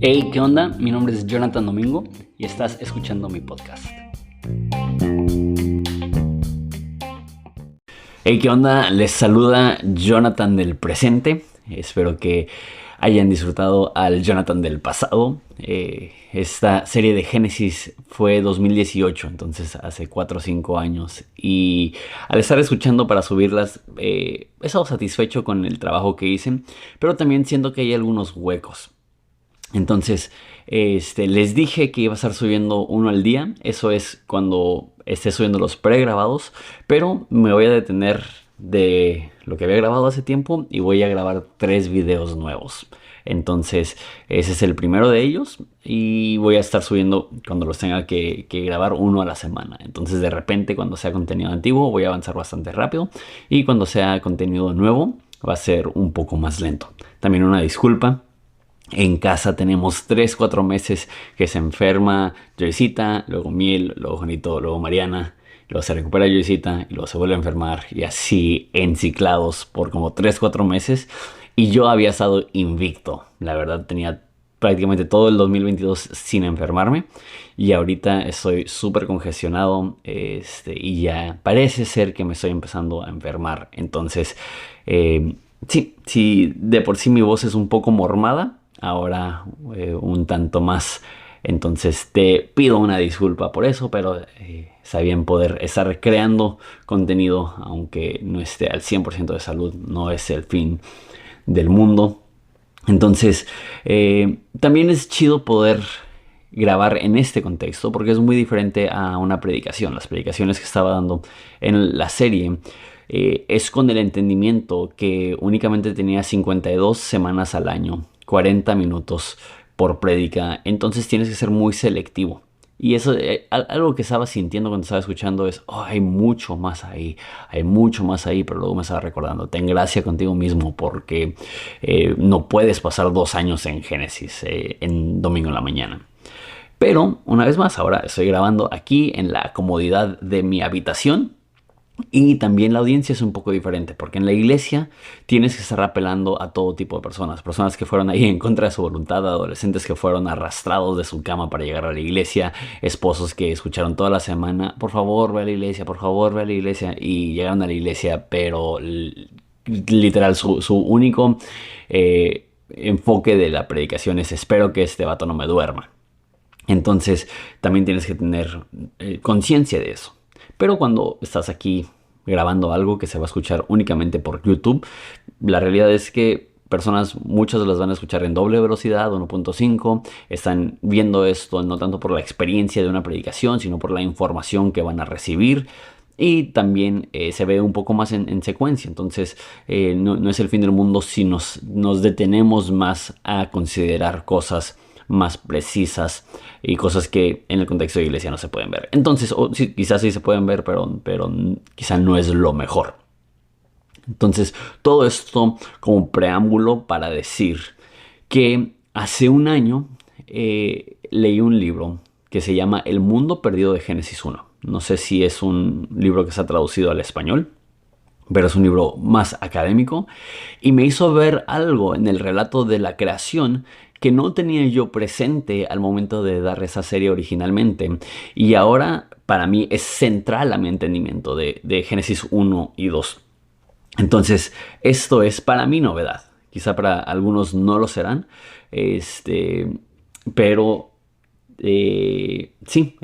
Hey, ¿qué onda? Mi nombre es Jonathan Domingo y estás escuchando mi podcast. Hey, ¿qué onda? Les saluda Jonathan del presente. Espero que hayan disfrutado al Jonathan del pasado. Esta serie de Génesis fue 2018, entonces hace 4 o 5 años. Y al estar escuchando para subirlas, he estado satisfecho con el trabajo que hice, pero también siento que hay algunos huecos. Entonces, les dije que iba a estar subiendo uno al día. Eso es cuando esté subiendo los pregrabados. Pero me voy a detener de lo que había grabado hace tiempo y voy a grabar 3 videos nuevos. Entonces, ese es el primero de ellos y voy a estar subiendo cuando los tenga que grabar uno a la semana. Entonces, de repente, cuando sea contenido antiguo, voy a avanzar bastante rápido y cuando sea contenido nuevo, va a ser un poco más lento. También una disculpa. En casa tenemos 3-4 meses que se enferma Joycita, luego Miel, luego Juanito, luego Mariana, luego se recupera Joycita y luego se vuelve a enfermar y así enciclados por como 3-4 meses. Y yo había estado invicto, la verdad tenía prácticamente todo el 2022 sin enfermarme y ahorita estoy súper congestionado y ya parece ser que me estoy empezando a enfermar. Entonces, sí, de por sí mi voz es un poco mormada. Ahora un tanto más. Entonces te pido una disculpa por eso, pero está bien poder estar creando contenido, aunque no esté al 100% de salud, no es el fin del mundo. Entonces también es chido poder grabar en este contexto, porque es muy diferente a una predicación. Las predicaciones que estaba dando en la serie es con el entendimiento que únicamente tenía 52 semanas al año, 40 minutos por prédica, entonces tienes que ser muy selectivo. Y eso, algo que estaba sintiendo cuando estaba escuchando es, hay mucho más ahí, pero luego me estaba recordando, ten gracia contigo mismo porque no puedes pasar 2 años en Génesis en domingo en la mañana. Pero, una vez más, ahora estoy grabando aquí en la comodidad de mi habitación. Y también la audiencia es un poco diferente, porque en la iglesia tienes que estar apelando a todo tipo de personas. Personas que fueron ahí en contra de su voluntad, adolescentes que fueron arrastrados de su cama para llegar a la iglesia, esposos que escucharon toda la semana, por favor ve a la iglesia, por favor ve a la iglesia, y llegaron a la iglesia, pero literal su único enfoque de la predicación es espero que este vato no me duerma. Entonces también tienes que tener conciencia de eso. Pero cuando estás aquí grabando algo que se va a escuchar únicamente por YouTube, la realidad es que muchas las van a escuchar en doble velocidad, 1.5. Están viendo esto no tanto por la experiencia de una predicación, sino por la información que van a recibir. Y también se ve un poco más en secuencia. Entonces no es el fin del mundo si nos detenemos más a considerar cosas más precisas y cosas que en el contexto de iglesia no se pueden ver. Entonces, sí, quizás sí se pueden ver, pero quizás no es lo mejor. Entonces, todo esto como preámbulo para decir que hace un año leí un libro que se llama El mundo perdido de Génesis 1. No sé si es un libro que se ha traducido al español, pero es un libro más académico y me hizo ver algo en el relato de la creación que no tenía yo presente al momento de dar esa serie originalmente. Y ahora para mí es central a mi entendimiento de Génesis 1 y 2. Entonces esto es para mí novedad. Quizá para algunos no lo serán. Pero sí,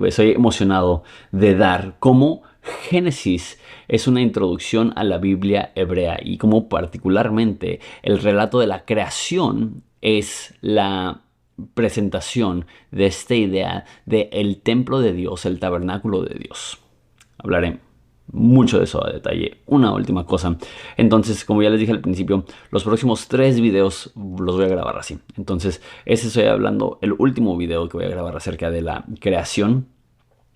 estoy emocionado de dar cómo Génesis es una introducción a la Biblia hebrea y cómo particularmente el relato de la creación es la presentación de esta idea del templo de Dios, el tabernáculo de Dios. Hablaré mucho de eso a detalle. Una última cosa. Entonces, como ya les dije al principio, los próximos 3 videos los voy a grabar así. Entonces, estoy hablando, el último video que voy a grabar acerca de la creación.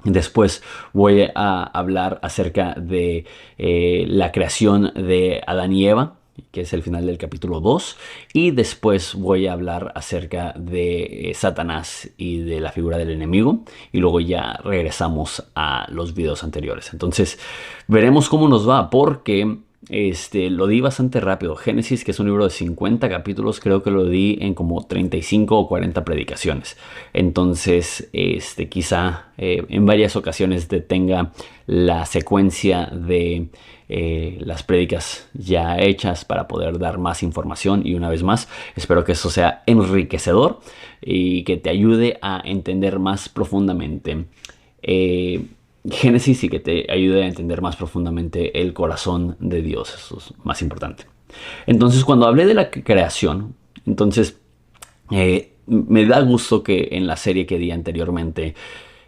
Después voy a hablar acerca de la creación de Adán y Eva, que es el final del capítulo 2. Y después voy a hablar acerca de Satanás y de la figura del enemigo. Y luego ya regresamos a los videos anteriores. Entonces veremos cómo nos va, porque lo di bastante rápido. Génesis, que es un libro de 50 capítulos, creo que lo di en como 35 o 40 predicaciones. Entonces, quizá en varias ocasiones detenga la secuencia de las prédicas ya hechas para poder dar más información. Y una vez más, espero que eso sea enriquecedor y que te ayude a entender más profundamente Génesis y que te ayude a entender más profundamente el corazón de Dios. Eso es más importante. Entonces, cuando hablé de la creación, entonces me da gusto que en la serie que di anteriormente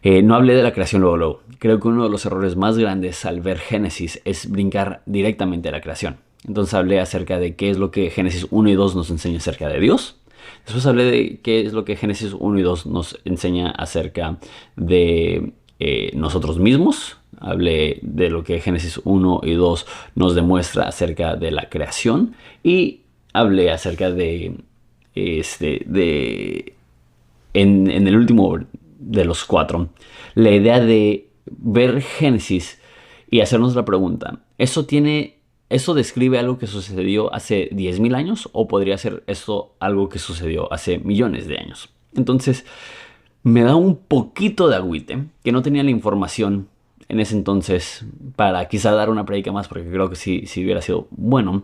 no hablé de la creación luego. Creo que uno de los errores más grandes al ver Génesis es brincar directamente a la creación. Entonces hablé acerca de qué es lo que Génesis 1 y 2 nos enseña acerca de Dios. Después hablé de qué es lo que Génesis 1 y 2 nos enseña acerca de nosotros mismos. Hablé de lo que Génesis 1 y 2 nos demuestra acerca de la creación. Y hablé acerca de en el último de los 4, la idea de ver Génesis y hacernos la pregunta, ¿eso describe algo que sucedió hace 10.000 años o podría ser esto algo que sucedió hace millones de años? Entonces, me da un poquito de agüite que no tenía la información en ese entonces para quizá dar una predica más, porque creo que si hubiera sido bueno.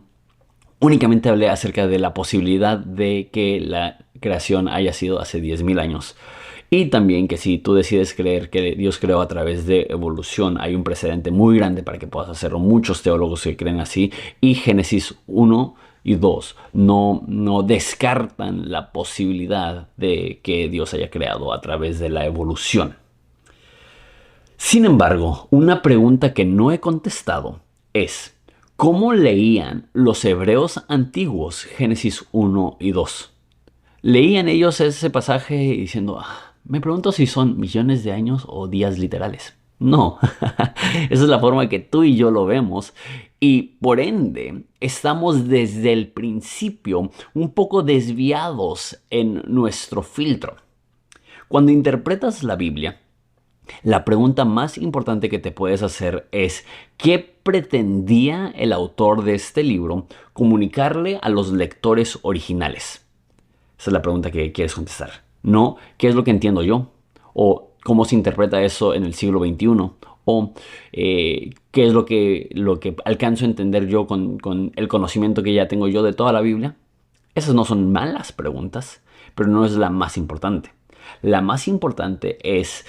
Únicamente hablé acerca de la posibilidad de que la creación haya sido hace 10.000 años. Y también que si tú decides creer que Dios creó a través de evolución, hay un precedente muy grande para que puedas hacerlo. Muchos teólogos que creen así. Y Génesis 1 y 2 no descartan la posibilidad de que Dios haya creado a través de la evolución. Sin embargo, una pregunta que no he contestado es: ¿cómo leían los hebreos antiguos Génesis 1 y 2? ¿Leían ellos ese pasaje diciendo, me pregunto si son millones de años o días literales? No, esa es la forma que tú y yo lo vemos y por ende estamos desde el principio un poco desviados en nuestro filtro. Cuando interpretas la Biblia, la pregunta más importante que te puedes hacer es: ¿qué pretendía el autor de este libro comunicarle a los lectores originales? Esa es la pregunta que quieres contestar. No, ¿qué es lo que entiendo yo? O cómo se interpreta eso en el siglo XXI. O qué es lo que alcanzo a entender yo con el conocimiento que ya tengo yo de toda la Biblia. Esas no son malas preguntas, pero no es la más importante. La más importante es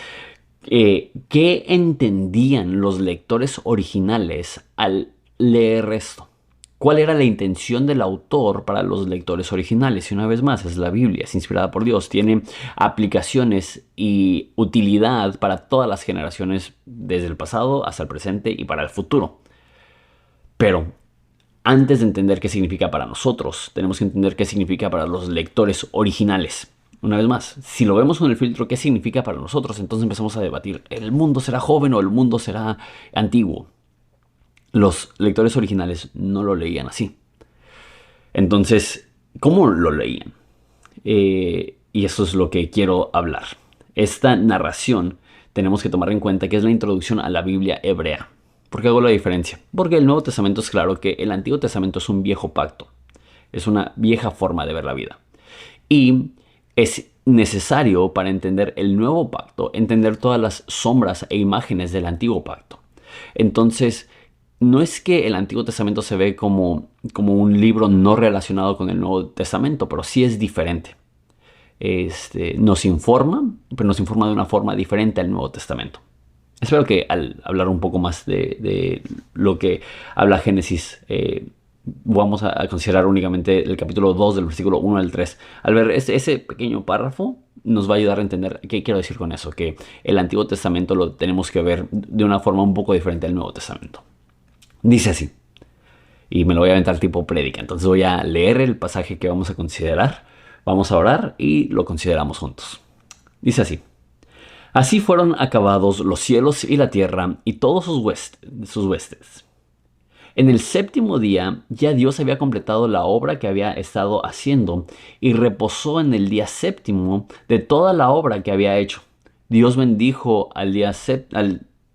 qué entendían los lectores originales al leer esto. ¿Cuál era la intención del autor para los lectores originales? Y una vez más, es la Biblia, es inspirada por Dios, tiene aplicaciones y utilidad para todas las generaciones, desde el pasado hasta el presente y para el futuro. Pero antes de entender qué significa para nosotros, tenemos que entender qué significa para los lectores originales. Una vez más, si lo vemos con el filtro, ¿qué significa para nosotros? Entonces empezamos a debatir, ¿el mundo será joven o el mundo será antiguo? Los lectores originales no lo leían así. Entonces, ¿cómo lo leían? Y eso es lo que quiero hablar. Esta narración tenemos que tomar en cuenta que es la introducción a la Biblia hebrea. ¿Por qué hago la diferencia? Porque el Nuevo Testamento es claro que el Antiguo Testamento es un viejo pacto. Es una vieja forma de ver la vida. Y es necesario para entender el nuevo pacto, entender todas las sombras e imágenes del antiguo pacto. Entonces, no es que el Antiguo Testamento se ve como un libro no relacionado con el Nuevo Testamento, pero sí es diferente. Nos informa, pero nos informa de una forma diferente al Nuevo Testamento. Espero que al hablar un poco más de lo que habla Génesis, vamos a considerar únicamente el capítulo 2 del versículo 1 al 3. Al ver ese pequeño párrafo, nos va a ayudar a entender qué quiero decir con eso, que el Antiguo Testamento lo tenemos que ver de una forma un poco diferente al Nuevo Testamento. Dice así, y me lo voy a aventar tipo prédica, entonces voy a leer el pasaje que vamos a considerar, vamos a orar y lo consideramos juntos. Dice así: así fueron acabados los cielos y la tierra y todos sus huestes. En el séptimo día ya Dios había completado la obra que había estado haciendo y reposó en el día séptimo de toda la obra que había hecho. Dios bendijo al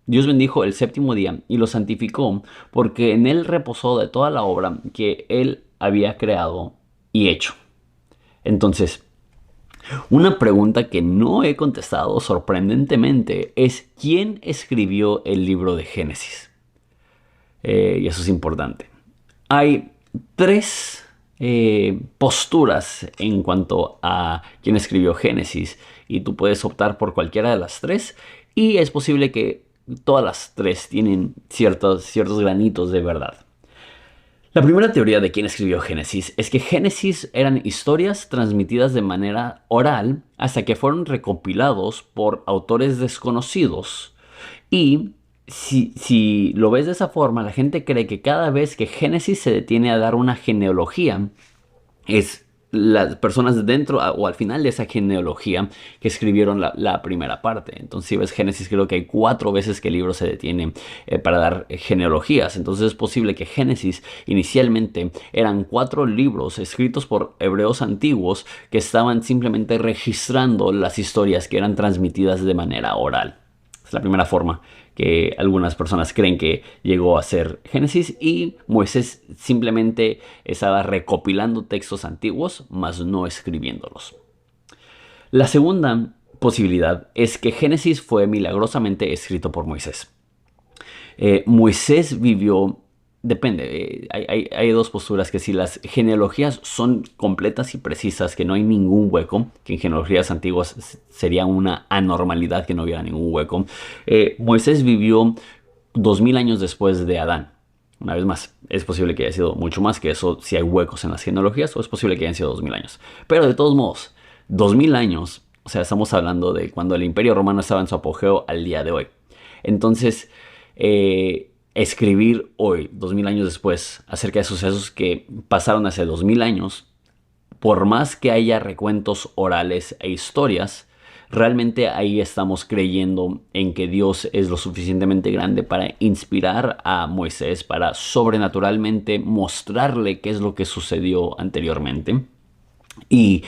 Dios bendijo el séptimo día y lo santificó porque en él reposó de toda la obra que él había creado y hecho. Entonces, una pregunta que no he contestado sorprendentemente es ¿quién escribió el libro de Génesis? Y eso es importante. Hay tres posturas en cuanto a quién escribió Génesis y tú puedes optar por cualquiera de las tres y es posible que todas las tres tienen ciertos granitos de verdad. La primera teoría de quién escribió Génesis es que Génesis eran historias transmitidas de manera oral hasta que fueron recopilados por autores desconocidos. Y si lo ves de esa forma, la gente cree que cada vez que Génesis se detiene a dar una genealogía, es las personas dentro o al final de esa genealogía que escribieron la primera parte. Entonces, si ves Génesis, creo que hay 4 veces que el libro se detiene para dar genealogías. Entonces, es posible que Génesis inicialmente eran 4 libros escritos por hebreos antiguos que estaban simplemente registrando las historias que eran transmitidas de manera oral. Es la primera forma que algunas personas creen que llegó a ser Génesis y Moisés simplemente estaba recopilando textos antiguos, mas no escribiéndolos. La segunda posibilidad es que Génesis fue milagrosamente escrito por Moisés. Moisés vivió. Depende, hay dos posturas, que si las genealogías son completas y precisas, que no hay ningún hueco, que en genealogías antiguas sería una anormalidad que no hubiera ningún hueco. Moisés vivió 2000 años después de Adán. Una vez más, es posible que haya sido mucho más que eso si hay huecos en las genealogías, o es posible que hayan sido 2000 años. Pero de todos modos, 2000 años, o sea, estamos hablando de cuando el Imperio Romano estaba en su apogeo al día de hoy. Entonces, escribir hoy, 2000 años después, acerca de sucesos que pasaron hace 2000 años, por más que haya recuentos orales e historias, realmente ahí estamos creyendo en que Dios es lo suficientemente grande para inspirar a Moisés, para sobrenaturalmente mostrarle qué es lo que sucedió anteriormente. Y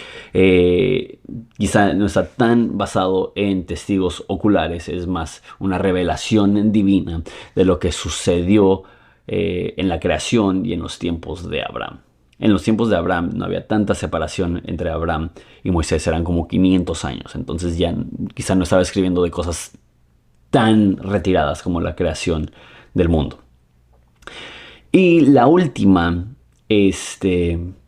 quizá no está tan basado en testigos oculares, es más una revelación divina de lo que sucedió en la creación y en los tiempos de Abraham. En los tiempos de Abraham no había tanta separación entre Abraham y Moisés, eran como 500 años, entonces ya quizá no estaba escribiendo de cosas tan retiradas como la creación del mundo. Y la última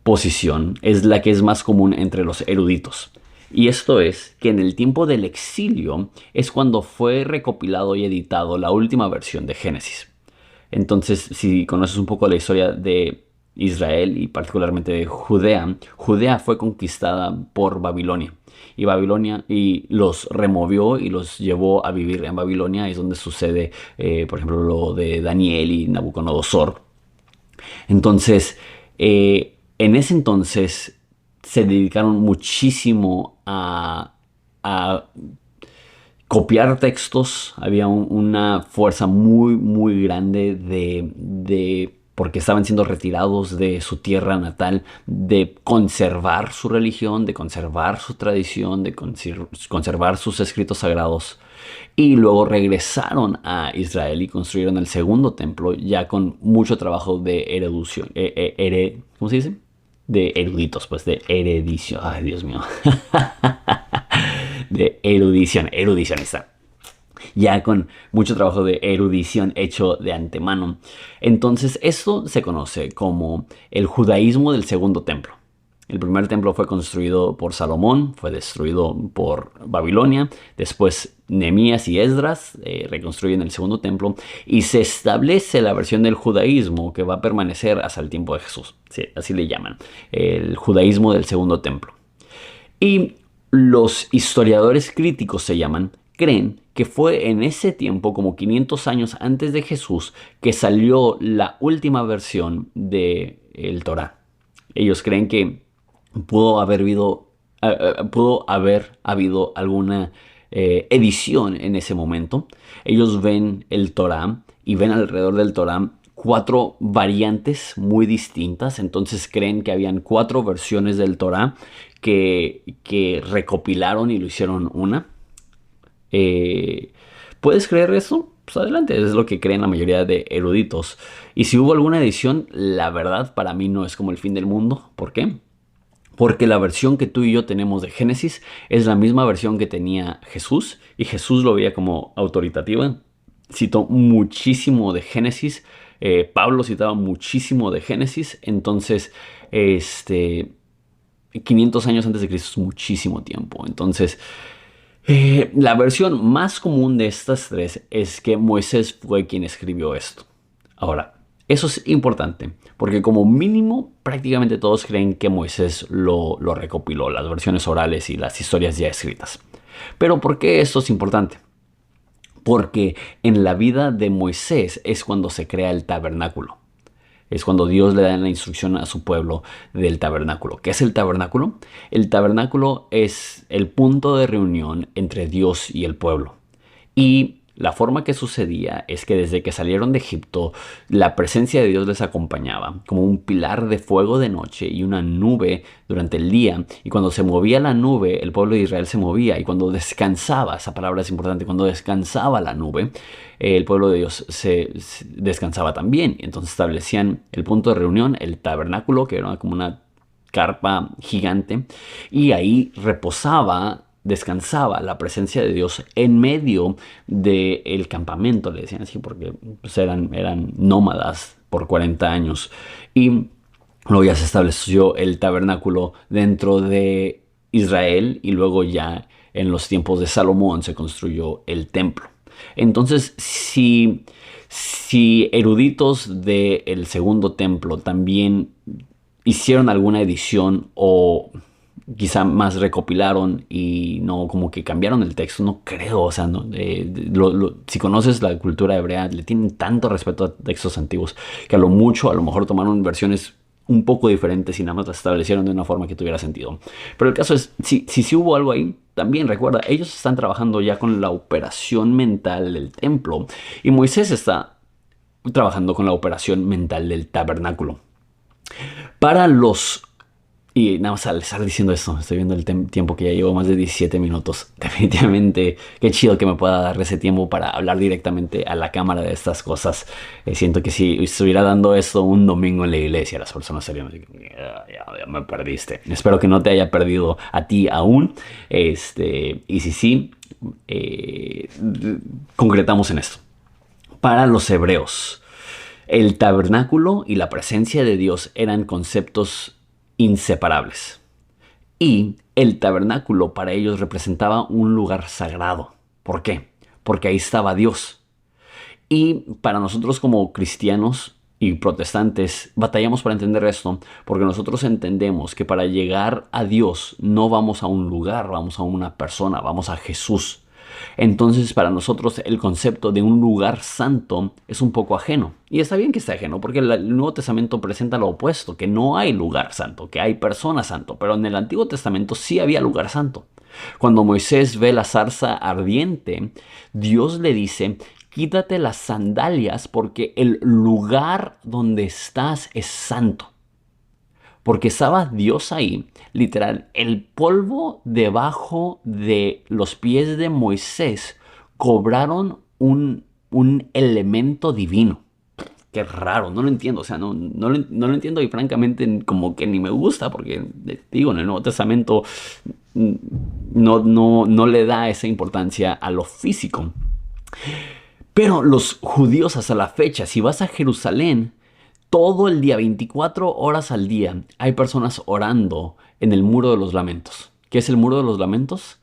posición es la que es más común entre los eruditos. Y esto es que en el tiempo del exilio es cuando fue recopilado y editado la última versión de Génesis. Entonces, si conoces un poco la historia de Israel y particularmente de Judea, Judea fue conquistada por Babilonia. Y Babilonia los removió y los llevó a vivir en Babilonia. Es donde sucede, por ejemplo, lo de Daniel y Nabucodonosor. Entonces, en ese entonces se dedicaron muchísimo a copiar textos. Había una fuerza muy, muy grande porque estaban siendo retirados de su tierra natal, de conservar su religión, de conservar su tradición, de conservar sus escritos sagrados. Y luego regresaron a Israel y construyeron el segundo templo, ya con mucho trabajo de erudición. ¿Cómo se dice? De eruditos, pues de erudición. Ay, Dios mío. De erudicionista. Ya con mucho trabajo de erudición hecho de antemano. Entonces, esto se conoce como el judaísmo del segundo templo. El primer templo fue construido por Salomón, fue destruido por Babilonia. Después Nehemías y Esdras reconstruyen el segundo templo y se establece la versión del judaísmo que va a permanecer hasta el tiempo de Jesús. Sí, así le llaman, el judaísmo del segundo templo. Y los historiadores críticos creen que fue en ese tiempo, como 500 años antes de Jesús, que salió la última versión del Torá. Ellos creen que pudo haber habido alguna edición en ese momento. Ellos ven el Torá y ven alrededor del Torá 4 variantes muy distintas. Entonces creen que habían 4 versiones del Torá que recopilaron y lo hicieron una. ¿Puedes creer eso? pues adelante, es lo que creen la mayoría de eruditos. Y si hubo alguna edición, la verdad para mí no es como el fin del mundo. ¿Por qué? Porque la versión que tú y yo tenemos de Génesis es la misma versión que tenía Jesús, y Jesús lo veía como autoritativa. Citó muchísimo de Génesis, Pablo citaba muchísimo de Génesis, entonces, 500 años antes de Cristo es muchísimo tiempo. Entonces, la versión más común de estas tres es que Moisés fue quien escribió esto. Ahora, eso es importante, porque como mínimo prácticamente todos creen que Moisés lo recopiló, las versiones orales y las historias ya escritas. Pero ¿por qué esto es importante? Porque en la vida de Moisés es cuando se crea el tabernáculo. Es cuando Dios le da la instrucción a su pueblo del tabernáculo. ¿Qué es el tabernáculo? El tabernáculo es el punto de reunión entre Dios y el pueblo. Y la forma que sucedía es que desde que salieron de Egipto, la presencia de Dios les acompañaba como un pilar de fuego de noche y una nube durante el día. Y cuando se movía la nube, el pueblo de Israel se movía. Y cuando descansaba, esa palabra es importante, cuando descansaba la nube, el pueblo de Dios se descansaba también. Entonces establecían el punto de reunión, el tabernáculo, que era como una carpa gigante, y ahí descansaba la presencia de Dios en medio del campamento, le decían así, porque pues, eran nómadas por 40 años. Y luego ya se estableció el tabernáculo dentro de Israel, y luego ya en los tiempos de Salomón se construyó el templo. Entonces, si eruditos del segundo templo también hicieron alguna edición, o quizá más recopilaron y no como que cambiaron el texto, no creo. O sea, no, si conoces la cultura hebrea, le tienen tanto respeto a textos antiguos que a lo mejor tomaron versiones un poco diferentes y nada más las establecieron de una forma que tuviera sentido. Pero el caso es, si hubo algo ahí, también recuerda, ellos están trabajando ya con la operación mental del templo, y Moisés está trabajando con la operación mental del tabernáculo. Para los... Y nada más al estar diciendo esto, estoy viendo el tiempo que ya llevo, más de 17 minutos. Definitivamente, qué chido que me pueda dar ese tiempo para hablar directamente a la cámara de estas cosas. Siento que si estuviera dando esto un domingo en la iglesia, las personas serían así, ya me perdiste. Espero que no te haya perdido a ti aún. Y si sí, concretamos en esto. Para los hebreos, el tabernáculo y la presencia de Dios eran conceptos inseparables. Y el tabernáculo para ellos representaba un lugar sagrado. ¿Por qué? Porque ahí estaba Dios. Y para nosotros como cristianos y protestantes batallamos para entender esto, porque nosotros entendemos que para llegar a Dios no vamos a un lugar, vamos a una persona, vamos a Jesús. Entonces para nosotros el concepto de un lugar santo es un poco ajeno. Y está bien que esté ajeno, porque el Nuevo Testamento presenta lo opuesto, que no hay lugar santo, que hay persona santo. Pero en el Antiguo Testamento sí había lugar santo. Cuando Moisés ve la zarza ardiente, Dios le dice: quítate las sandalias porque el lugar donde estás es santo. Porque estaba Dios ahí, literal, el polvo debajo de los pies de Moisés cobraron un elemento divino. Qué raro, no lo entiendo, o sea, no lo entiendo, y francamente como que ni me gusta, porque digo, en el Nuevo Testamento no le da esa importancia a lo físico. Pero los judíos hasta la fecha, si vas a Jerusalén, todo el día, 24 horas al día, hay personas orando en el Muro de los Lamentos. ¿Qué es el Muro de los Lamentos?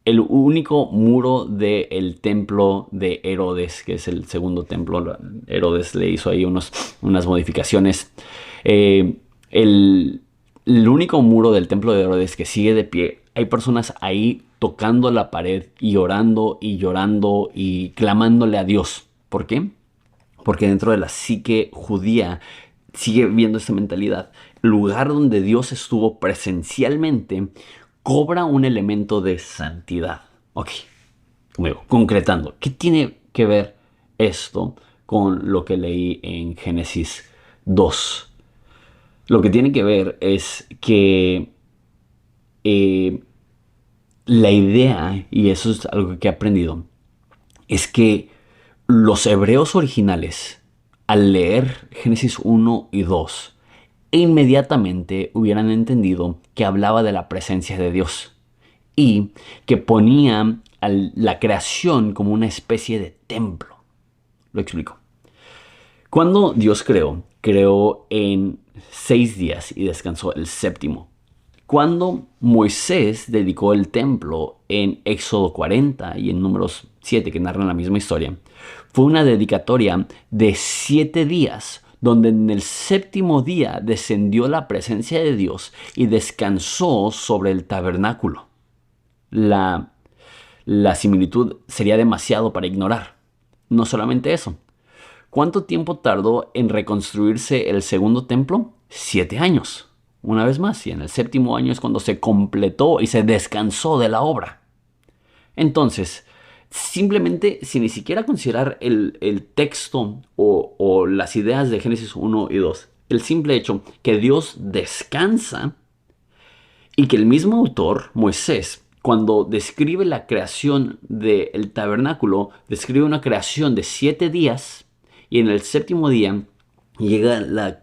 El único muro del templo de Herodes, que es el segundo templo. Herodes le hizo ahí unas modificaciones. El único muro del templo de Herodes que sigue de pie. Hay personas ahí tocando la pared y orando y llorando y clamándole a Dios. ¿Por qué? Porque dentro de la psique judía sigue viendo esta mentalidad. El lugar donde Dios estuvo presencialmente cobra un elemento de santidad. Ok, como digo, concretando, ¿qué tiene que ver esto con lo que leí en Génesis 2? Lo que tiene que ver es que la idea, y eso es algo que he aprendido, es que Los hebreos originales, al leer Génesis 1 y 2, inmediatamente hubieran entendido que hablaba de la presencia de Dios y que ponía a la creación como una especie de templo. Lo explico. Cuando Dios creó en 6 días y descansó el séptimo. Cuando Moisés dedicó el templo en Éxodo 40 y en Números 7, que narran la misma historia, fue una dedicatoria de 7 días, donde en el séptimo día descendió la presencia de Dios y descansó sobre el tabernáculo. La similitud sería demasiado para ignorar. No solamente eso. ¿Cuánto tiempo tardó en reconstruirse el segundo templo? 7 años. Una vez más, y en el séptimo año es cuando se completó y se descansó de la obra. Entonces, simplemente, sin ni siquiera considerar el texto o las ideas de Génesis 1 y 2, el simple hecho que Dios descansa y que el mismo autor, Moisés, cuando describe la creación del tabernáculo, describe una creación de 7 días y en el séptimo día llega la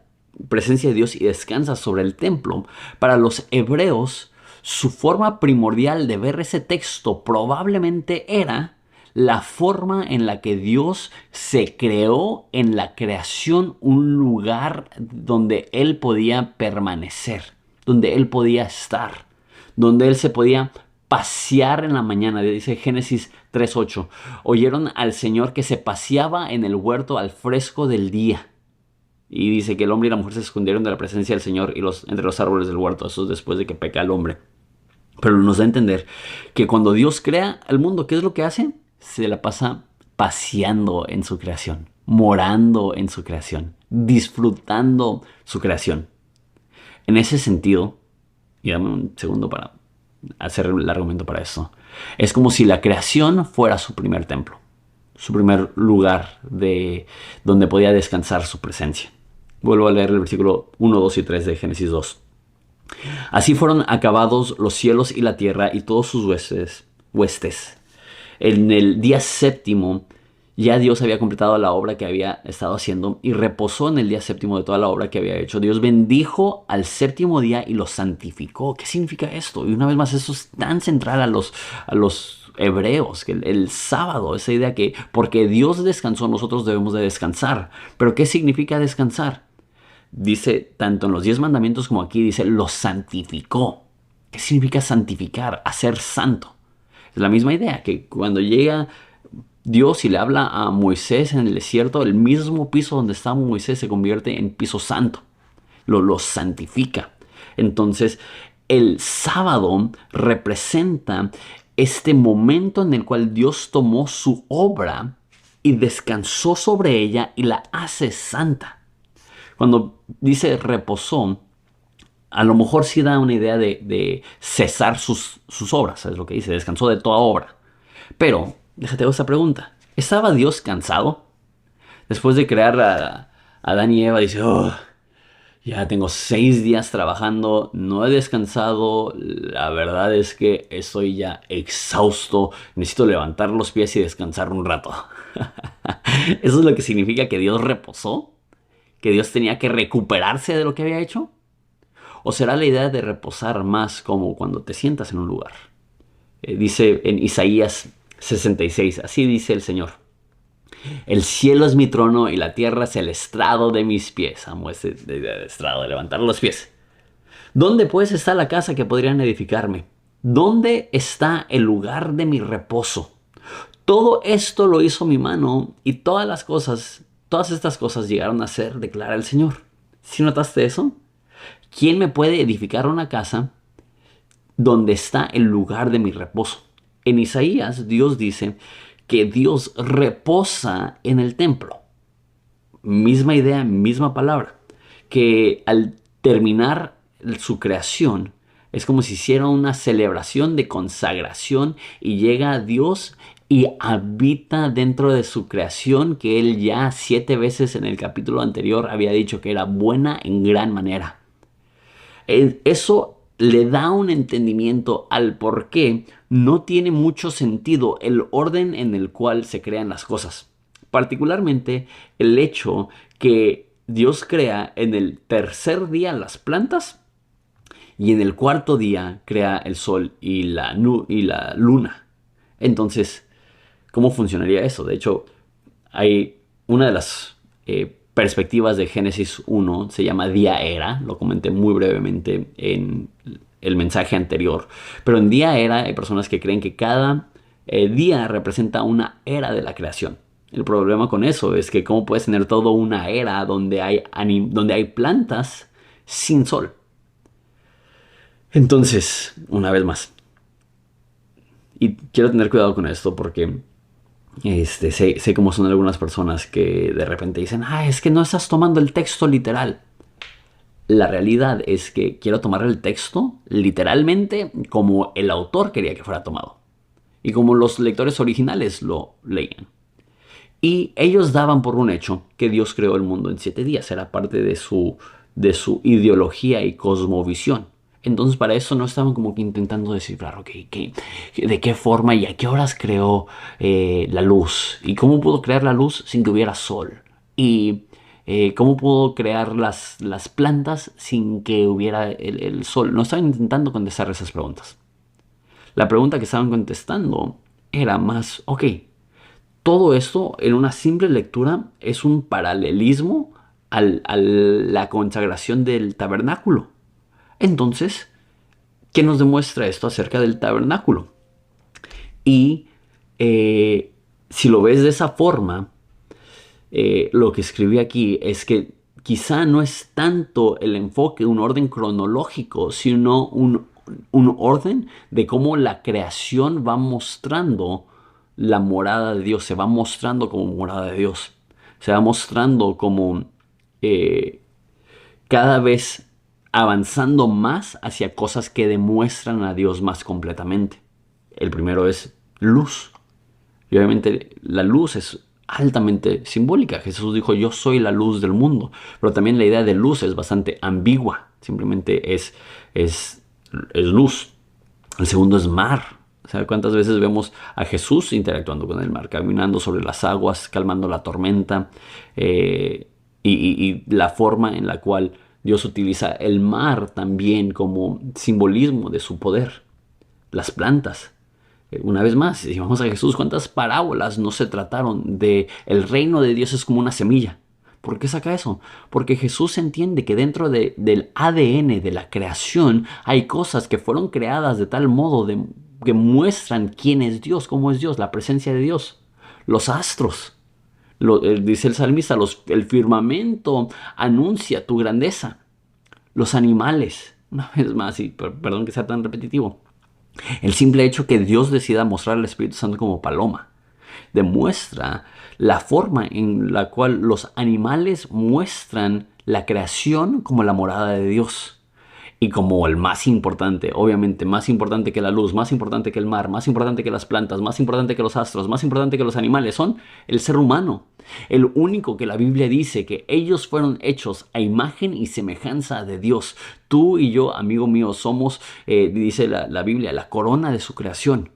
presencia de Dios y descansa sobre el templo. Para los hebreos, su forma primordial de ver ese texto probablemente era la forma en la que Dios se creó en la creación un lugar donde Él podía permanecer, donde Él podía estar, donde Él se podía pasear en la mañana. Dice Génesis 3:8, oyeron al Señor que se paseaba en el huerto al fresco del día. Y dice que el hombre y la mujer se escondieron de la presencia del Señor entre los árboles del huerto. Eso es después de que peca el hombre. Pero nos da a entender que cuando Dios crea el mundo, ¿qué es lo que hace? Se la pasa paseando en su creación, morando en su creación, disfrutando su creación. En ese sentido, y dame un segundo para hacer el argumento para eso, es como si la creación fuera su primer templo, su primer lugar donde podía descansar su presencia. Vuelvo a leer el versículo 1, 2 y 3 de Génesis 2. Así fueron acabados los cielos y la tierra y todos sus huestes. En el día séptimo ya Dios había completado la obra que había estado haciendo y reposó en el día séptimo de toda la obra que había hecho. Dios bendijo al séptimo día y lo santificó. ¿Qué significa esto? Y una vez más, eso es tan central a los hebreos, que el sábado, esa idea que porque Dios descansó, nosotros debemos de descansar. ¿Pero qué significa descansar? Dice, tanto en los 10 mandamientos como aquí, dice, lo santificó. ¿Qué significa santificar? Hacer santo. Es la misma idea, que cuando llega Dios y le habla a Moisés en el desierto, el mismo piso donde estaba Moisés se convierte en piso santo. Lo santifica. Entonces, el sábado representa este momento en el cual Dios tomó su obra y descansó sobre ella y la hace santa. Cuando dice reposó, a lo mejor sí da una idea de cesar sus obras. Es lo que dice, descansó de toda obra. Pero, déjate esta pregunta. ¿Estaba Dios cansado? Después de crear a Adán y Eva, dice, ya tengo 6 días trabajando, no he descansado, la verdad es que estoy ya exhausto, necesito levantar los pies y descansar un rato. ¿Eso es lo que significa que Dios reposó? ¿Que Dios tenía que recuperarse de lo que había hecho? ¿O será la idea de reposar más como cuando te sientas en un lugar? Dice en Isaías 66, así dice el Señor. El cielo es mi trono y la tierra es el estrado de mis pies. Amo ese estrado de levantar los pies. ¿Dónde pues está la casa que podrían edificarme? ¿Dónde está el lugar de mi reposo? Todo esto lo hizo mi mano y todas estas cosas llegaron a ser, declara el Señor. ¿Sí notaste eso? ¿Quién me puede edificar una casa donde está el lugar de mi reposo? En Isaías, Dios dice que Dios reposa en el templo. Misma idea, misma palabra. Que al terminar su creación, es como si hiciera una celebración de consagración y llega a Dios y habita dentro de su creación que Él ya 7 veces en el capítulo anterior había dicho que era buena en gran manera. Eso le da un entendimiento al por qué no tiene mucho sentido el orden en el cual se crean las cosas. particularmente el hecho que Dios crea en el tercer día las plantas y en el cuarto día crea el sol y la luna. Entonces, ¿cómo funcionaría eso? De hecho, hay una de las perspectivas de Génesis 1, se llama día era, lo comenté muy brevemente en el mensaje anterior, pero en día era hay personas que creen que cada día representa una era de la creación. El problema con eso es que cómo puedes tener toda una era donde hay plantas sin sol. Entonces, una vez más, y quiero tener cuidado con esto porque sé cómo son algunas personas que de repente dicen, es que no estás tomando el texto literal. La realidad es que quiero tomar el texto literalmente como el autor quería que fuera tomado y como los lectores originales lo leían. Y ellos daban por un hecho que Dios creó el mundo en 7 días. Era parte de su ideología y cosmovisión. Entonces para eso no estaban como que intentando descifrar, de qué forma y a qué horas creó la luz. Y cómo pudo crear la luz sin que hubiera sol. Y cómo pudo crear las plantas sin que hubiera el sol. No estaban intentando contestar esas preguntas. La pregunta que estaban contestando era más, todo esto en una simple lectura es un paralelismo a la consagración del tabernáculo. Entonces, ¿qué nos demuestra esto acerca del tabernáculo? Y si lo ves de esa forma, lo que escribí aquí es que quizá no es tanto el enfoque, un orden cronológico, sino un orden de cómo la creación va mostrando la morada de Dios, se va mostrando como morada de Dios, se va mostrando como cada vez avanzando más hacia cosas que demuestran a Dios más completamente. El primero es luz. Y obviamente la luz es altamente simbólica. Jesús dijo, yo soy la luz del mundo. Pero también la idea de luz es bastante ambigua. Simplemente es luz. El segundo es mar. O sea, ¿cuántas veces vemos a Jesús interactuando con el mar? Caminando sobre las aguas, calmando la tormenta. Y la forma en la cual Dios utiliza el mar también como simbolismo de su poder. Las plantas. Una vez más, si vamos a Jesús, ¿cuántas parábolas no se trataron de el reino de Dios es como una semilla? ¿Por qué saca eso? Porque Jesús entiende que dentro del ADN de la creación hay cosas que fueron creadas de tal modo que muestran quién es Dios, cómo es Dios, la presencia de Dios. Los astros. Dice el salmista, el firmamento anuncia tu grandeza. Los animales, una vez más, y perdón que sea tan repetitivo, el simple hecho que Dios decida mostrar al Espíritu Santo como paloma demuestra la forma en la cual los animales muestran la creación como la morada de Dios. Y como el más importante, obviamente, más importante que la luz, más importante que el mar, más importante que las plantas, más importante que los astros, más importante que los animales, son el ser humano. El único que la Biblia dice que ellos fueron hechos a imagen y semejanza de Dios. Tú y yo, amigo mío, somos, dice la Biblia, la corona de su creación.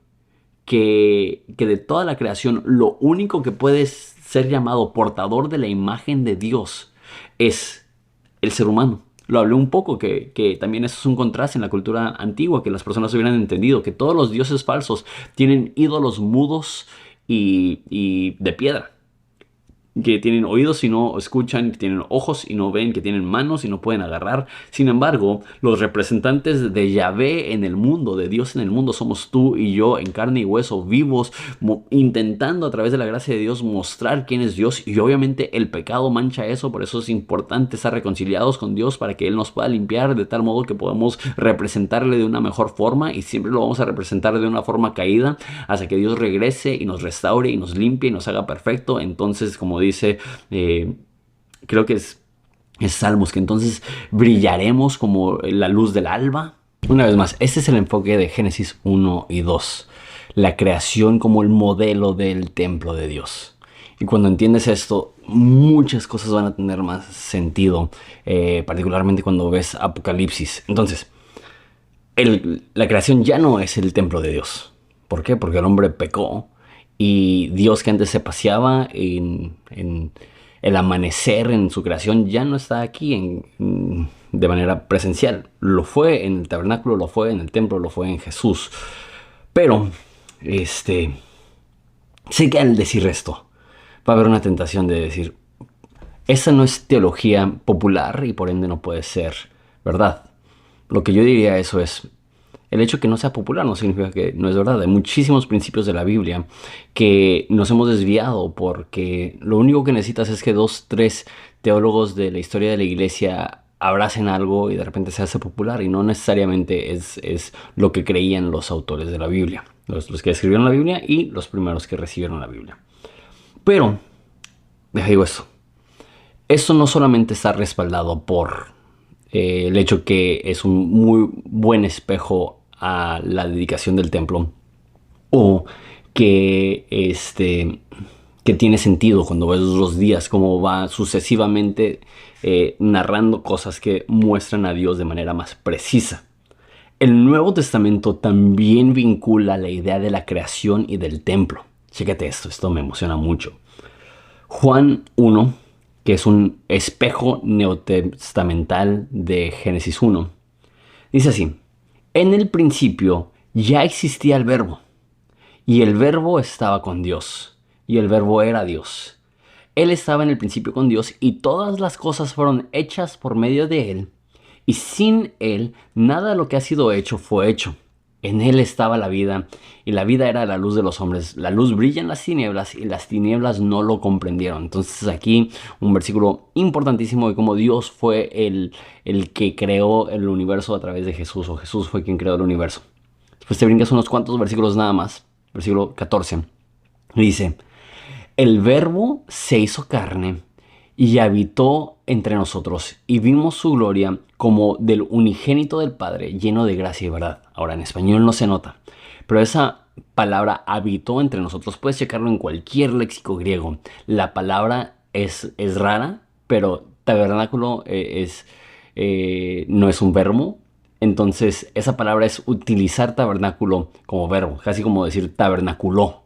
Que de toda la creación, lo único que puede ser llamado portador de la imagen de Dios es el ser humano. Lo hablé un poco, que también eso es un contraste en la cultura antigua, que las personas hubieran entendido que todos los dioses falsos tienen ídolos mudos y de piedra. Que tienen oídos y no escuchan, que tienen ojos y no ven, que tienen manos y no pueden agarrar. Sin embargo, los representantes de Yahvé en el mundo, de Dios en el mundo, somos tú y yo en carne y hueso, vivos, intentando a través de la gracia de Dios mostrar quién es Dios. Y obviamente el pecado mancha eso, por eso es importante estar reconciliados con Dios para que Él nos pueda limpiar de tal modo que podamos representarle de una mejor forma, y siempre lo vamos a representar de una forma caída hasta que Dios regrese y nos restaure y nos limpie y nos haga perfecto. Entonces, como dice, creo que es Salmos, que entonces brillaremos como la luz del alba. Una vez más, este es el enfoque de Génesis 1 y 2. La creación como el modelo del templo de Dios. Y cuando entiendes esto, muchas cosas van a tener más sentido, particularmente cuando ves Apocalipsis. Entonces, la creación ya no es el templo de Dios. ¿Por qué? Porque el hombre pecó Y Dios, que antes se paseaba en el amanecer en su creación, ya no está aquí de manera presencial. Lo fue en el tabernáculo, lo fue en el templo, lo fue en Jesús. Pero, sé que al decir esto, va a haber una tentación de decir, esa no es teología popular y por ende no puede ser verdad. Lo que yo diría eso es, el hecho de que no sea popular no significa que no es verdad. Hay muchísimos principios de la Biblia que nos hemos desviado porque lo único que necesitas es que dos, tres teólogos de la historia de la iglesia abracen algo y de repente se hace popular, y no necesariamente es lo que creían los autores de la Biblia, los que escribieron la Biblia y los primeros que recibieron la Biblia. Pero, les digo eso no solamente está respaldado por el hecho que es un muy buen espejo a la dedicación del templo, o que tiene sentido cuando ves los días, cómo va sucesivamente narrando cosas que muestran a Dios de manera más precisa. El Nuevo Testamento también vincula la idea de la creación y del templo. Chécate esto me emociona mucho. Juan 1, que es un espejo neotestamental de Génesis 1, dice así: en el principio ya existía el Verbo, y el Verbo estaba con Dios, y el Verbo era Dios. Él estaba en el principio con Dios, y todas las cosas fueron hechas por medio de Él, y sin Él nada de lo que ha sido hecho fue hecho. En Él estaba la vida, y la vida era la luz de los hombres. La luz brilla en las tinieblas, y las tinieblas no lo comprendieron. Entonces aquí un versículo importantísimo de cómo Dios fue el que creó el universo a través de Jesús, o Jesús fue quien creó el universo. Después te brincas unos cuantos versículos nada más. Versículo 14. Dice: el Verbo se hizo carne y habitó entre nosotros, y vimos su gloria como del unigénito del Padre, lleno de gracia y verdad. Ahora, en español no se nota, pero esa palabra habitó entre nosotros, puedes checarlo en cualquier léxico griego. La palabra es rara, pero tabernáculo no es un verbo. Entonces, esa palabra es utilizar tabernáculo como verbo, casi como decir tabernaculó.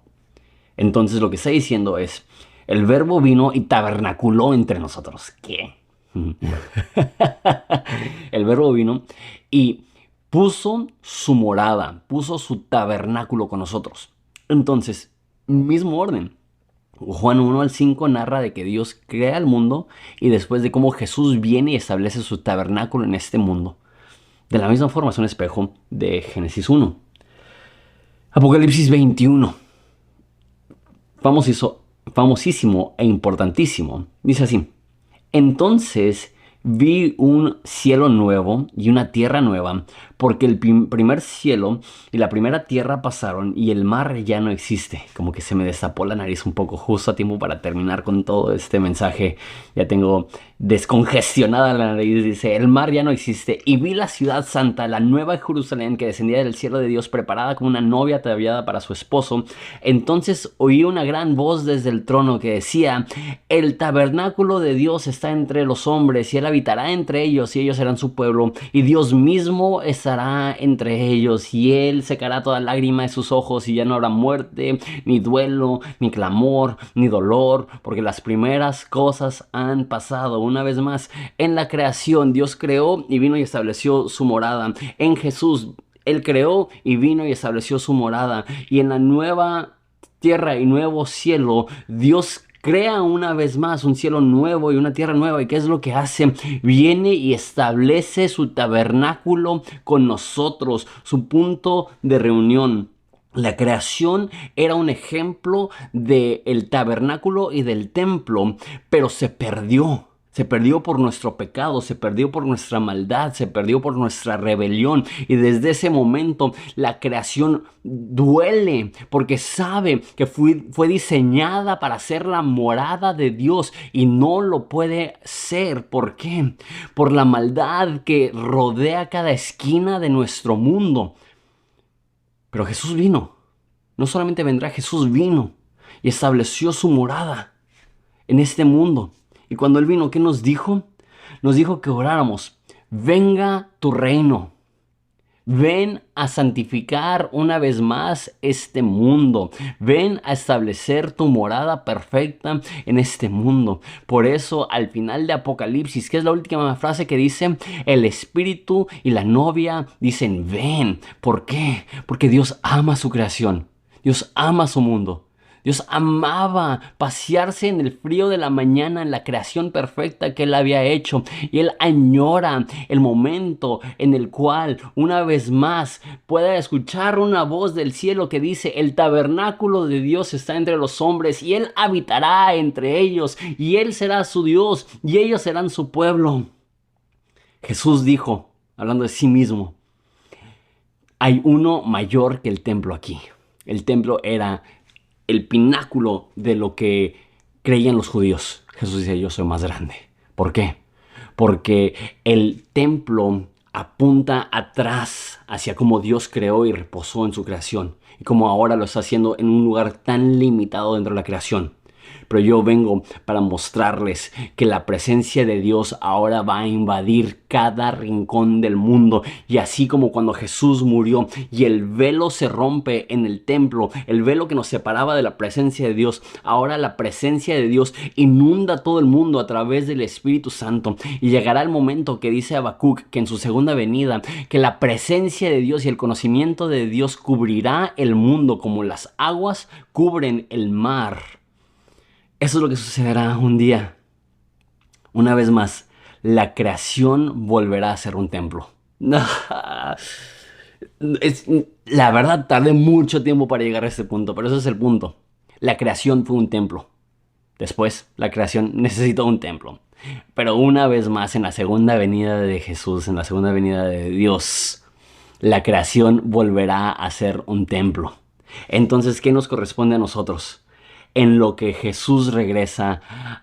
Entonces, lo que está diciendo es: el Verbo vino y tabernaculó entre nosotros. ¿Qué? El Verbo vino y puso su morada, puso su tabernáculo con nosotros. Entonces, mismo orden. Juan 1 al 5 narra de que Dios crea el mundo y después de cómo Jesús viene y establece su tabernáculo en este mundo. De la misma forma es un espejo de Génesis 1. Apocalipsis 21. Famosísimo e importantísimo. Dice así: entonces vi un cielo nuevo y una tierra nueva, porque el primer cielo y la primera tierra pasaron y el mar ya no existe. Como que se me destapó la nariz un poco justo a tiempo para terminar con todo este mensaje. Ya tengo descongestionada la nariz. Dice: el mar ya no existe, y vi la ciudad santa, la nueva Jerusalén, que descendía del cielo de Dios, preparada como una novia ataviada para su esposo. Entonces oí una gran voz desde el trono que decía: el tabernáculo de Dios está entre los hombres, y Él habitará entre ellos, y ellos serán su pueblo, y Dios mismo estará entre ellos, y Él secará toda lágrima de sus ojos, y ya no habrá muerte, ni duelo, ni clamor, ni dolor, porque las primeras cosas han pasado. Una vez más, en la creación Dios creó y vino y estableció su morada. En Jesús Él creó y vino y estableció su morada. Y en la nueva tierra y nuevo cielo, Dios crea una vez más un cielo nuevo y una tierra nueva. ¿Y qué es lo que hace? Viene y establece su tabernáculo con nosotros, su punto de reunión. La creación era un ejemplo del tabernáculo y del templo, pero se perdió. Se perdió por nuestro pecado, se perdió por nuestra maldad, se perdió por nuestra rebelión. Y desde ese momento la creación duele porque sabe que fue diseñada para ser la morada de Dios y no lo puede ser. ¿Por qué? Por la maldad que rodea cada esquina de nuestro mundo. Pero Jesús vino. No solamente vendrá, Jesús vino y estableció su morada en este mundo. Y cuando Él vino, ¿qué nos dijo? Nos dijo que oráramos: venga tu reino, Ven a santificar una vez más este mundo. Ven a establecer tu morada perfecta en este mundo. Por eso al final de Apocalipsis, que es la última frase que dice, el Espíritu y la novia dicen ven. ¿Por qué? Porque Dios ama su creación. Dios ama su mundo. Dios amaba pasearse en el frío de la mañana en la creación perfecta que Él había hecho. Y Él añora el momento en el cual una vez más pueda escuchar una voz del cielo que dice, el tabernáculo de Dios está entre los hombres y Él habitará entre ellos y Él será su Dios y ellos serán su pueblo. Jesús dijo, hablando de sí mismo, hay uno mayor que el templo aquí. El templo era el pináculo de lo que creían los judíos. Jesús dice, yo soy más grande. ¿Por qué? Porque el templo apunta atrás hacia cómo Dios creó y reposó en su creación. Y cómo ahora lo está haciendo en un lugar tan limitado dentro de la creación. Pero yo vengo para mostrarles que la presencia de Dios ahora va a invadir cada rincón del mundo. Y así como cuando Jesús murió y el velo se rompe en el templo, el velo que nos separaba de la presencia de Dios, ahora la presencia de Dios inunda todo el mundo a través del Espíritu Santo. Y llegará el momento que dice Habacuc, que en su segunda venida, que la presencia de Dios y el conocimiento de Dios cubrirá el mundo como las aguas cubren el mar. Eso es lo que sucederá un día. Una vez más, la creación volverá a ser un templo. La verdad, tardé mucho tiempo para llegar a este punto, pero ese es el punto. La creación fue un templo. Después, la creación necesitó un templo. Pero una vez más, en la segunda venida de Jesús, en la segunda venida de Dios, la creación volverá a ser un templo. Entonces, ¿qué nos corresponde a nosotros? En lo que Jesús regresa,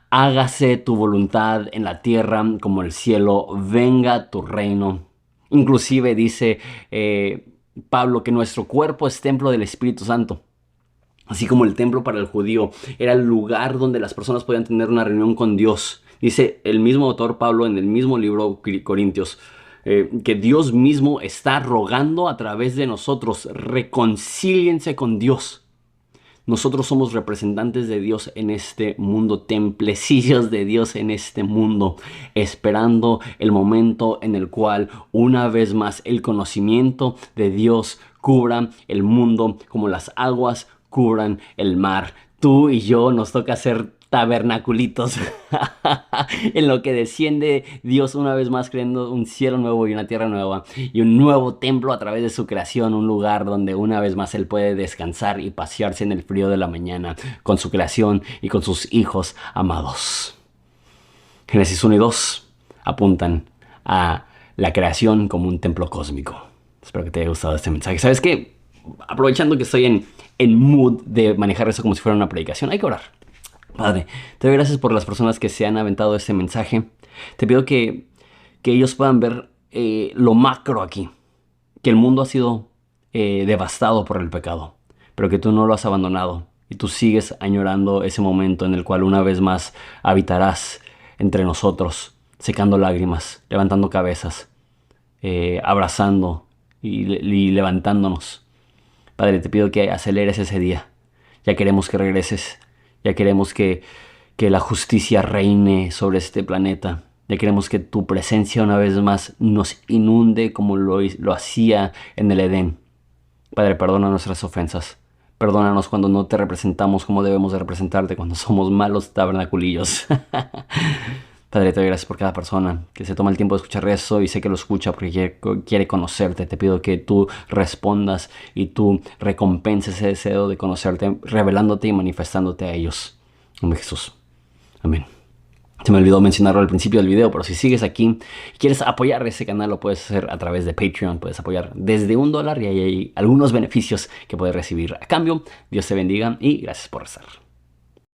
hágase tu voluntad en la tierra como el cielo, venga tu reino. Inclusive dice Pablo que nuestro cuerpo es templo del Espíritu Santo. Así como el templo para el judío era el lugar donde las personas podían tener una reunión con Dios. Dice el mismo autor Pablo en el mismo libro Corintios, que Dios mismo está rogando a través de nosotros, reconcíliense con Dios. Nosotros somos representantes de Dios en este mundo, templecillos de Dios en este mundo, esperando el momento en el cual una vez más el conocimiento de Dios cubra el mundo como las aguas cubran el mar. Tú y yo nos toca ser tabernaculitos en lo que desciende Dios una vez más creando un cielo nuevo y una tierra nueva y un nuevo templo a través de su creación, un lugar donde una vez más Él puede descansar y pasearse en el frío de la mañana con su creación y con sus hijos amados. Génesis 1 y 2 apuntan a la creación como un templo cósmico. Espero que te haya gustado este mensaje. ¿Sabes qué? Aprovechando que estoy en mood de manejar eso como si fuera una predicación, hay que orar. Padre, te doy gracias por las personas que se han aventado este mensaje. Te pido que ellos puedan ver lo macro aquí. Que el mundo ha sido devastado por el pecado, pero que tú no lo has abandonado. Y tú sigues añorando ese momento en el cual una vez más habitarás entre nosotros, secando lágrimas, levantando cabezas, abrazando y levantándonos. Padre, te pido que aceleres ese día. Ya queremos que regreses. Ya queremos que la justicia reine sobre este planeta. Ya queremos que tu presencia una vez más nos inunde como lo hacía en el Edén. Padre, perdona nuestras ofensas. Perdónanos cuando no te representamos como debemos de representarte, cuando somos malos tabernaculillos. Padre, te doy gracias por cada persona que se toma el tiempo de escuchar eso y sé que lo escucha porque quiere conocerte. Te pido que tú respondas y tú recompenses ese deseo de conocerte, revelándote y manifestándote a ellos. En nombre de Jesús. Amén. Se me olvidó mencionarlo al principio del video, pero si sigues aquí y quieres apoyar ese canal, lo puedes hacer a través de Patreon. Puedes apoyar desde $1 y hay algunos beneficios que puedes recibir a cambio. Dios te bendiga y gracias por rezar.